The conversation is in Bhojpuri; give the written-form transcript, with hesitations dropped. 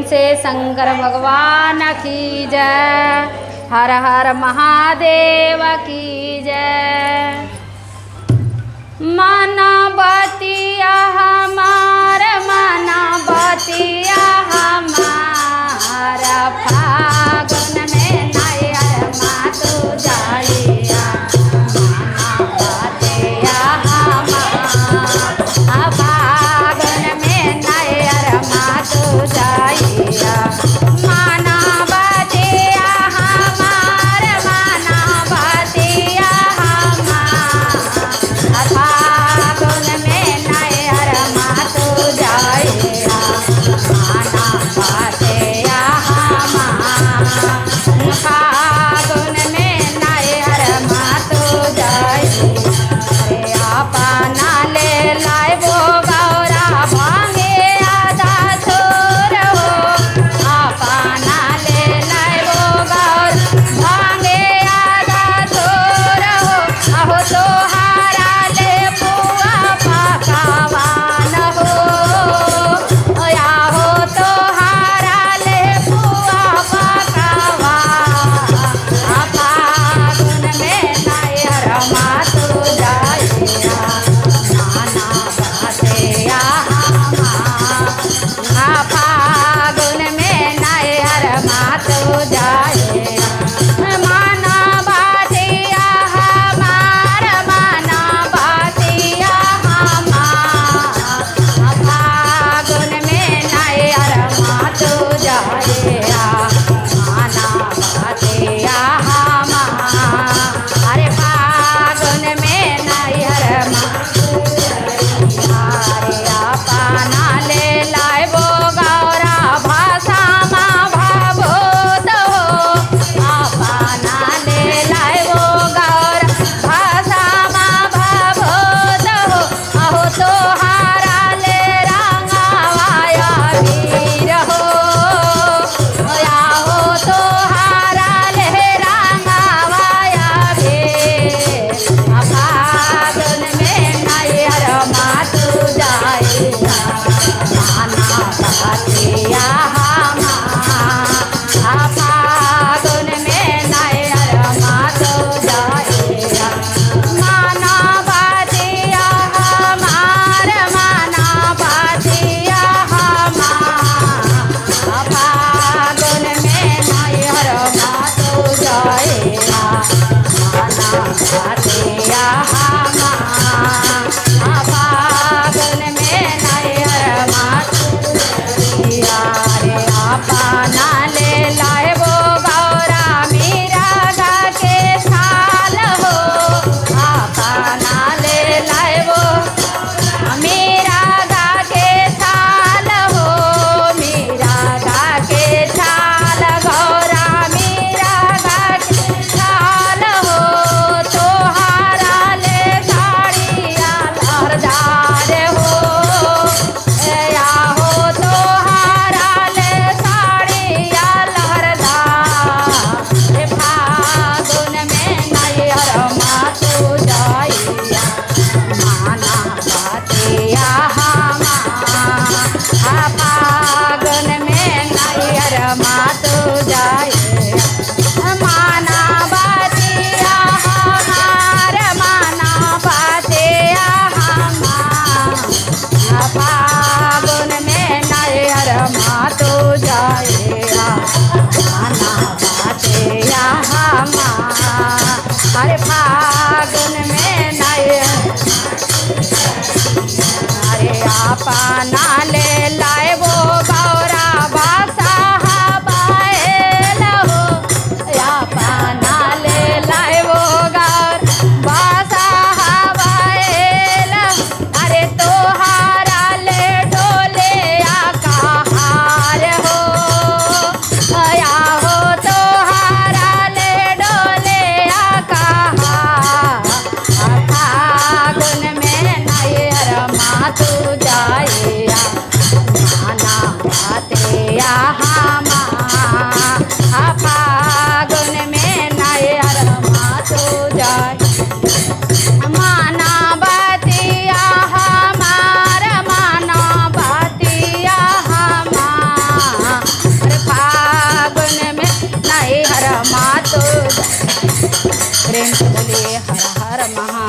प्रेम से शंकर भगवान की जय। हर हर महादेव की जय। मना बतिया हमार, मना बतिया हमार, फागुन में नैहर मातु जाइया। मना बतिया हमार, फागुन में नैहर मातु जाइया। मना बतिया हमार, मना बतिया हमार, फागुन में नैहर मातु जाइया। मना बतिया हमार, फागुन में नैहर मातु जाइया। अरे अपना ले लाइबो गौरा भांगे आधा छोर हो। अपना ले लाइबो गौरा भांगे आधा छोर हो। अहो तोहारा ले पुआ पकावान हो। आहो तोहारा ले पुआ पकावान। फागुन में नैहर मातु जाइया। नाना बतिया हमार, फागुन में नैहर मातु जाइया। माना बतिया हमार, माना बतिया हमार, फागुन में नैहर मातु जाइया। माना बतिया हमार, अरे फागुन में नैहर मातु जाइया। अरे अपना ले लाइबो गौरा भाषामा भाभोत हो। अपना ले लाइबो गौरा भाषामा भाभोत हो। अहो तोहारा ले रंगावाया वीर हो। आहो तोहारा ले रंगावाया वीर। फागुन में नैहर मातु जाइया। नाना बतिया हमार, फागुन में नैहर मातु जाइया। माना बतिया हमार, माना बतिया हमार, फागुन में नैहर मातु जाइया। माना बतिया हमार, फागुन में नैहर मातु जाइया। रे अपना ले लाइबो गौरा मीरा गा के थाल हो। अपना ले लाइबो मीरा गा के थाल हो। मीरा गा के थाल गौरा मीरा गा के थाल हो। तोहारा ले साड़िया लहरदार हो। आहो तोहारा ले साड़िया बोले हर हर महादेव।